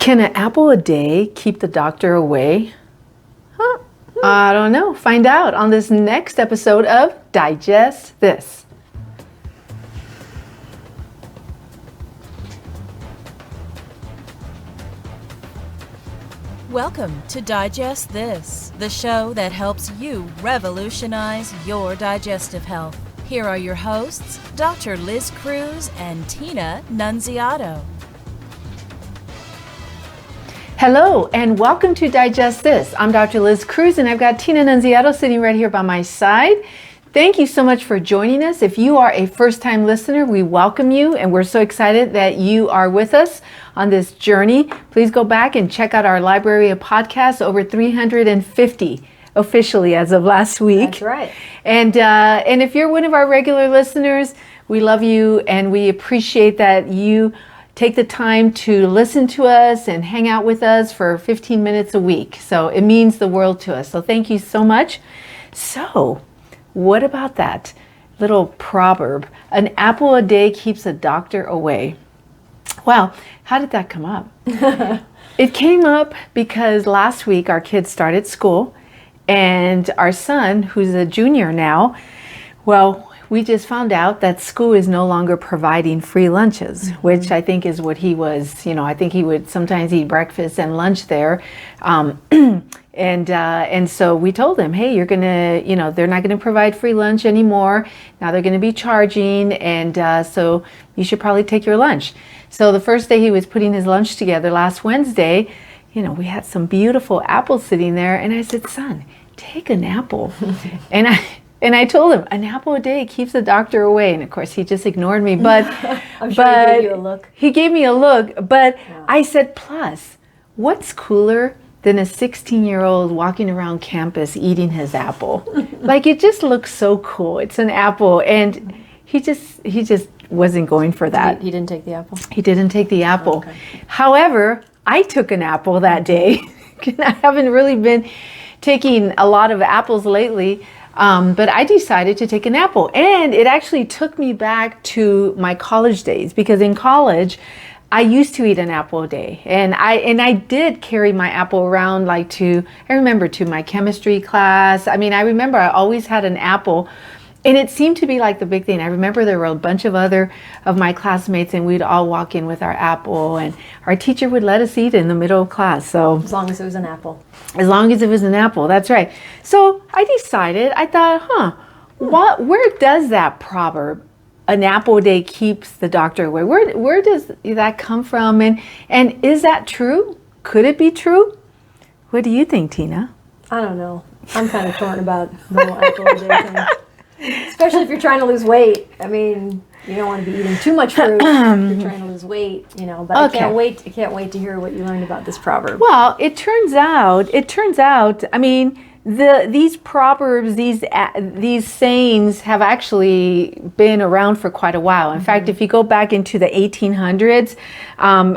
Can an apple a day keep the doctor away? Huh? I don't know. Find out on this next episode of Digest This. Welcome to Digest This, the show that helps you revolutionize your digestive health. Here are your hosts, Dr. Liz Cruz and Tina Nunziato. Hello and welcome to Digest This. I'm Dr. Liz Cruz and I've got Tina Nunziato sitting right here by my side. Thank you so much for joining us. If you are a first-time listener, we welcome you and we're so excited that you are with us on this journey. Please go back and check out our library of podcasts, over 350 officially as of last week. That's right. And if you're one of our regular listeners, we love you and we appreciate that you take the time to listen to us and hang out with us for 15 minutes a week. So it means the world to us. So thank you so much. So what about that little proverb? An apple a day keeps a doctor away. Well, how did that come up? It came up because last week our kids started school and our son, who's a junior now, well, we just found out that school is no longer providing free lunches, which I think is what he was, I think he would sometimes eat breakfast and lunch there. And so we told him, hey, you're going to, they're not going to provide free lunch anymore. Now they're going to be charging. And so you should probably take your lunch. So the first day he was putting his lunch together last Wednesday, we had some beautiful apples sitting there. And I said, son, take an apple. And I told him, an apple a day keeps the doctor away. And of course, he just ignored me. But I'm sure he gave you a look. He gave me a look. But yeah. I said, plus, what's cooler than a 16-year-old walking around campus eating his apple? Like, it just looks so cool. It's an apple. And he just wasn't going for that. He didn't take the apple? He didn't take the apple. Okay. However, I took an apple that day. I haven't really been taking a lot of apples lately. But I decided to take an apple, and it actually took me back to my college days, because in college I used to eat an apple a day, and I did carry my apple around I remember to my chemistry class. I remember I always had an apple, and it seemed to be like the big thing. I remember there were a bunch of other of my classmates, and we'd all walk in with our apple, and our teacher would let us eat in the middle of class. So as long as it was an apple. As long as it was an apple, that's right. So I thought, where does that proverb, an apple a day keeps the doctor away, where does that come from? And is that true? Could it be true? What do you think, Tina? I don't know. I'm kind of torn about the whole apple a day thing. Especially if you're trying to lose weight. You don't want to be eating too much fruit if you're trying to lose weight, but okay. I can't wait to hear what you learned about this proverb. Well, it turns out, these proverbs, these sayings have actually been around for quite a while. In fact, if you go back into the 1800s,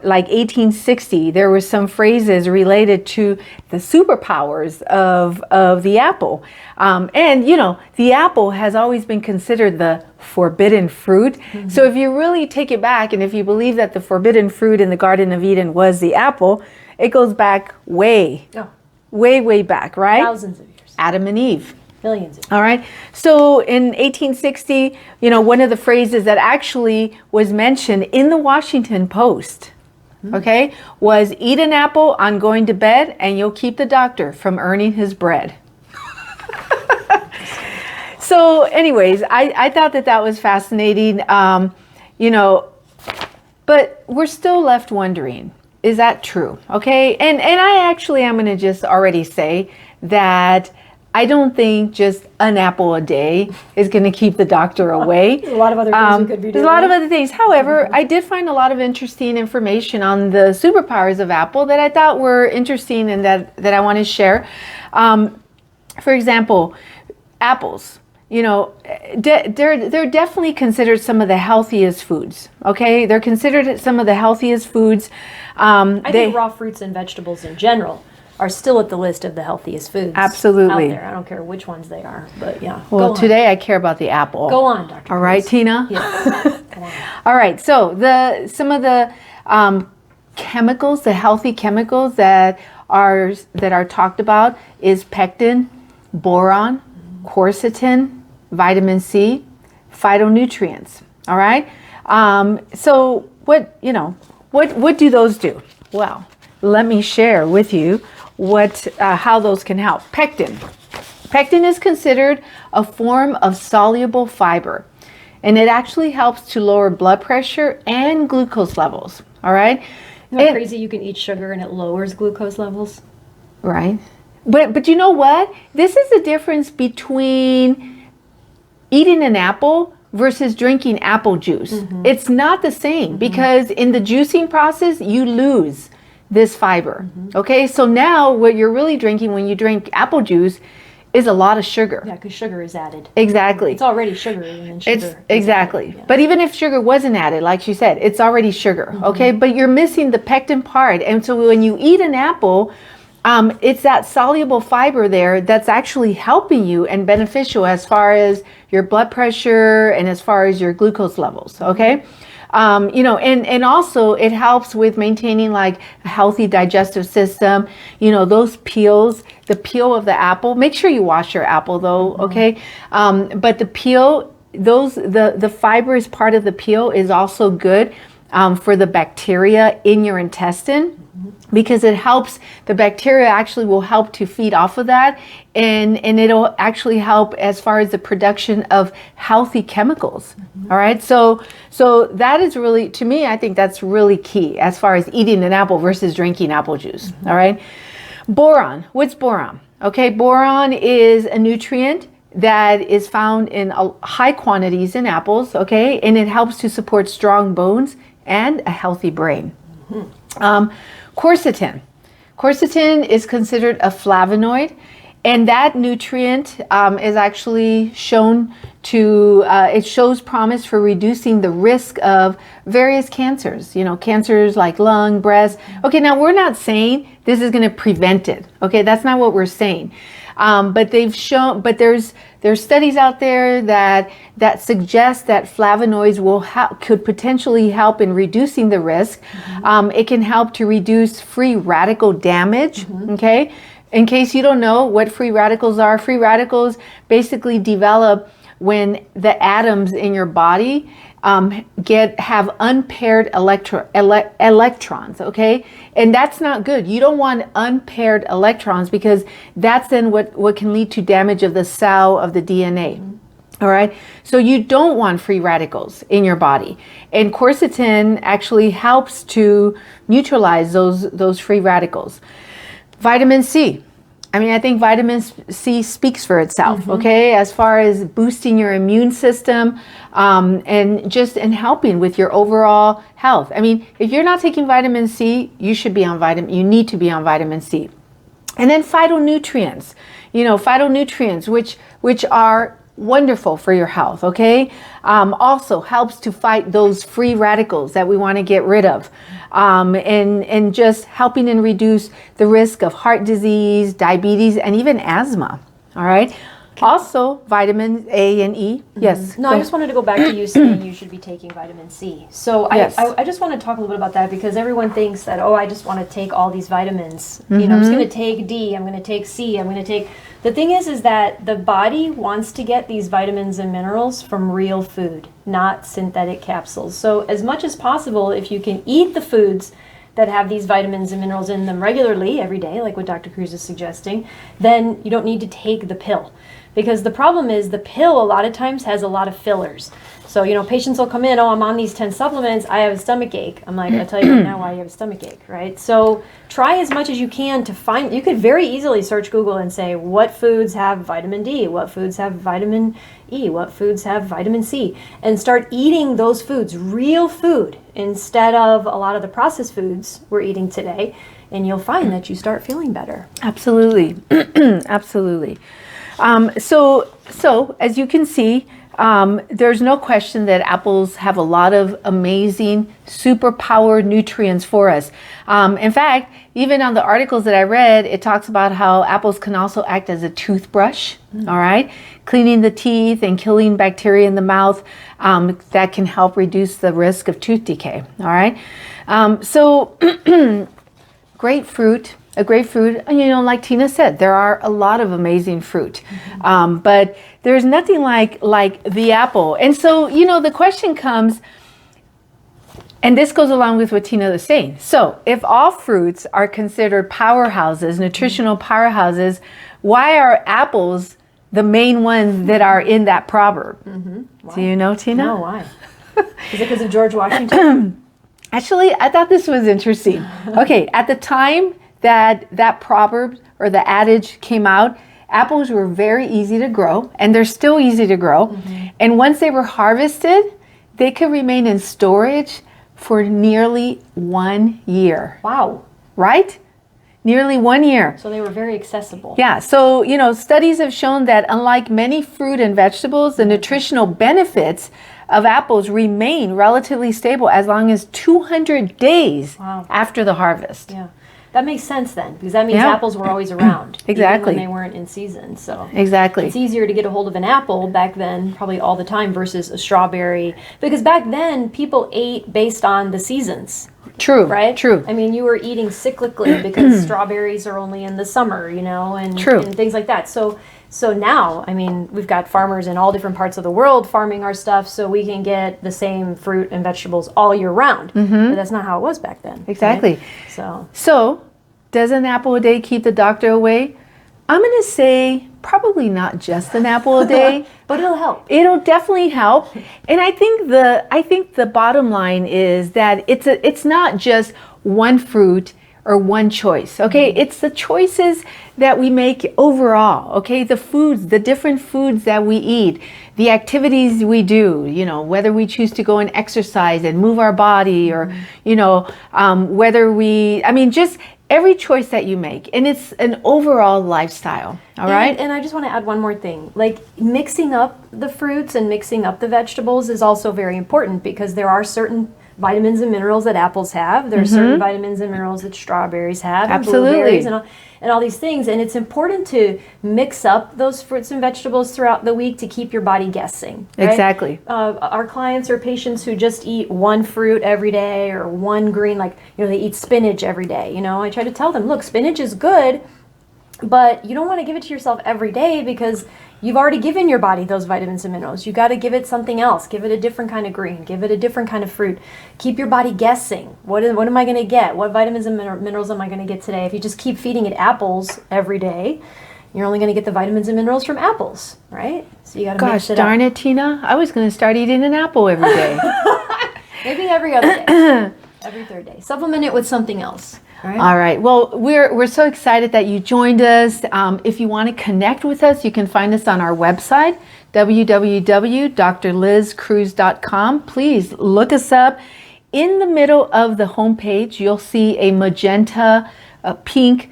like 1860, there were some phrases related to the superpowers of the apple. And the apple has always been considered the forbidden fruit. So if you really take it back, and if you believe that the forbidden fruit in the Garden of Eden was the apple, it goes back way back, right? Thousands of years. Adam and Eve. Billions of years. All right. So in 1860, one of the phrases that actually was mentioned in the Washington Post, okay, was eat an apple on going to bed and you'll keep the doctor from earning his bread. So anyways, I thought that was fascinating, but we're still left wondering, is that true? Okay. And I actually am going to just already say that I don't think just an apple a day is going to keep the doctor away. There's a lot of other things we could be doing. There's a lot of other things. However, I did find a lot of interesting information on the superpowers of Apple that I thought were interesting and that I want to share. For example, apples. They're definitely considered some of the healthiest foods. Okay, they're considered some of the healthiest foods. I think raw fruits and vegetables in general are still at the list of the healthiest foods. Absolutely. Out there. I don't care which ones they are, but yeah. Well, today I care about the apple. Go on, Dr. All right, Tina? Yes. Go on. All right, so some of the chemicals, the healthy chemicals that are talked about is pectin, boron, quercetin, vitamin C, phytonutrients. All right. So what do those do? Well, let me share with you how those can help. Pectin. Pectin is considered a form of soluble fiber, and it actually helps to lower blood pressure and glucose levels. All right. Isn't it crazy you can eat sugar and it lowers glucose levels? Right. But you know what? This is the difference between eating an apple versus drinking apple juice. Mm-hmm. It's not the same because in the juicing process, you lose this fiber. Mm-hmm. Okay. So now what you're really drinking when you drink apple juice is a lot of sugar. Yeah, because sugar is added. Exactly. It's already sugar and then sugar. Exactly. Yeah. But even if sugar wasn't added, like she said, it's already sugar. Mm-hmm. Okay. But you're missing the pectin part. And so when you eat an apple, it's that soluble fiber there that's actually helping you and beneficial as far as your blood pressure and as far as your glucose levels. Okay. And also it helps with maintaining like a healthy digestive system. Those peels, the peel of the apple, make sure you wash your apple though. Okay. But the peel, the fibrous part of the peel is also good for the bacteria in your intestine. Because it helps, the bacteria actually will help to feed off of that, and it'll actually help as far as the production of healthy chemicals. Mm-hmm. All right, so that is really, to me, I think that's really key as far as eating an apple versus drinking apple juice. Mm-hmm. All right, boron. What's boron? Okay, boron is a nutrient that is found in high quantities in apples. Okay, and it helps to support strong bones and a healthy brain. Mm-hmm. Quercetin. Quercetin is considered a flavonoid, and that nutrient is actually shown to, it shows promise for reducing the risk of various cancers, cancers like lung, breast. Okay, now we're not saying this is going to prevent it. Okay, that's not what we're saying. But they've shown, but there's studies out there that suggest that flavonoids could potentially help in reducing the risk. Mm-hmm. It can help to reduce free radical damage. Mm-hmm. Okay, in case you don't know what free radicals are, free radicals basically develop when the atoms in your body have unpaired electrons, okay? And that's not good. You don't want unpaired electrons because that's then what can lead to damage of the cell of the DNA. Mm-hmm. All right? So you don't want free radicals in your body. And quercetin actually helps to neutralize those free radicals. Vitamin C. I think vitamin C speaks for itself, mm-hmm. okay, as far as boosting your immune system and helping with your overall health. If you're not taking vitamin C, you need to be on vitamin C. And then phytonutrients, which are wonderful for your health, okay? Also helps to fight those free radicals that we want to get rid of. And just helping and reduce the risk of heart disease, diabetes, and even asthma. All right. Also, vitamin A and E. Mm-hmm. Yes. No, I just wanted to go back to you saying you should be taking vitamin C. So yes. I just want to talk a little bit about that because everyone thinks that, I just want to take all these vitamins. Mm-hmm. I'm just going to take D, I'm going to take C, I'm going to take... The thing is that the body wants to get these vitamins and minerals from real food, not synthetic capsules. So as much as possible, if you can eat the foods that have these vitamins and minerals in them regularly every day, like what Dr. Cruz is suggesting, then you don't need to take the pill. Because the problem is the pill a lot of times has a lot of fillers. So, patients will come in, I'm on these 10 supplements, I have a stomach ache. I'm like, I'll tell you right now why you have a stomach ache, right? So try as much as you can to find, you could very easily search Google and say, what foods have vitamin D? What foods have vitamin E? What foods have vitamin C? And start eating those foods, real food, instead of a lot of the processed foods we're eating today. And you'll find that you start feeling better. Absolutely. Absolutely. So as you can see, there's no question that apples have a lot of amazing superpower nutrients for us. In fact, even on the articles that I read, it talks about how apples can also act as a toothbrush, all right? Cleaning the teeth and killing bacteria in the mouth that can help reduce the risk of tooth decay, all right? So grapefruit, like Tina said, there are a lot of amazing fruit, but there's nothing like the apple. And so, the question comes, and this goes along with what Tina was saying. So if all fruits are considered powerhouses, nutritional powerhouses, why are apples the main ones that are in that proverb? Do you know, Tina? No, why? Is it because of George Washington? Actually, I thought this was interesting. Okay, at the time that proverb or the adage came out, apples were very easy to grow, and they're still easy to grow. And once they were harvested, they could remain in storage for nearly 1 year. Wow. Right? Nearly 1 year. So they were very accessible. Yeah, so, studies have shown that unlike many fruit and vegetables, the nutritional benefits of apples remain relatively stable as long as 200 days after the harvest. Yeah. That makes sense then, because that means apples were always around. Exactly. Even when they weren't in season. So exactly. It's easier to get a hold of an apple back then, probably all the time, versus a strawberry. Because back then, people ate based on the seasons. True. Right? True. I mean, you were eating cyclically because strawberries are only in the summer, and things like that. So now, I mean, we've got farmers in all different parts of the world farming our stuff, so we can get the same fruit and vegetables all year round. But that's not how it was back then. Exactly. Right? So does an apple a day keep the doctor away? I'm going to say probably not just an apple a day, but it'll help. It'll definitely help. And I think the bottom line is that it's not just one fruit or one choice, okay? It's the choices that we make overall, okay? The different foods that we eat, the activities we do, whether we choose to go and exercise and move our body or, just every choice that you make. And it's an overall lifestyle, all right? And I just want to add one more thing. Like, mixing up the fruits and mixing up the vegetables is also very important, because there are certain vitamins and minerals that apples have. There are certain vitamins and minerals that strawberries have. Absolutely. And blueberries and all these things. And it's important to mix up those fruits and vegetables throughout the week to keep your body guessing. Right? Exactly. Our clients are patients who just eat one fruit every day or one green, they eat spinach every day. I try to tell them, look, spinach is good, but you don't want to give it to yourself every day, because you've already given your body those vitamins and minerals. You got to give it something else. Give it a different kind of green. Give it a different kind of fruit. Keep your body guessing. What am I going to get? What vitamins and minerals am I going to get today? If you just keep feeding it apples every day, you're only going to get the vitamins and minerals from apples, right? So you got to mix it up. Gosh darn it, Tina. I was going to start eating an apple every day. Maybe every other day. Every third day. Supplement it with something else. All right. Well, we're so excited that you joined us. If you want to connect with us, you can find us on our website, www.drlizcruz.com. Please look us up. In the middle of the homepage, you'll see a magenta, pink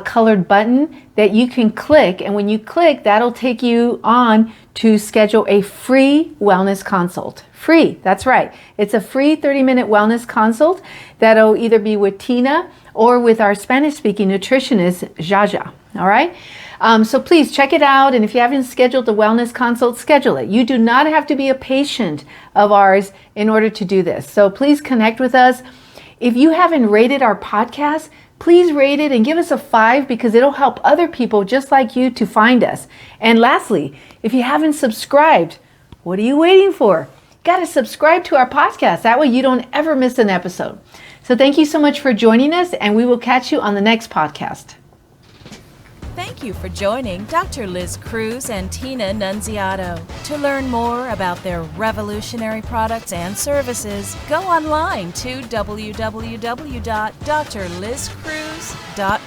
colored button that you can click. And when you click, that'll take you on to schedule a free wellness consult. Free, that's right. It's a free 30-minute wellness consult that'll either be with Tina or with our Spanish-speaking nutritionist, Jaja, all right? So please check it out, and if you haven't scheduled the wellness consult, schedule it. You do not have to be a patient of ours in order to do this. So please connect with us. If you haven't rated our podcast, please rate it and give us a 5, because it'll help other people just like you to find us. And lastly, if you haven't subscribed, what are you waiting for? Got to subscribe to our podcast. That way you don't ever miss an episode. So thank you so much for joining us, and we will catch you on the next podcast. Thank you for joining Dr. Liz Cruz and Tina Nunziato. To learn more about their revolutionary products and services, go online to www.drlizcruz.com.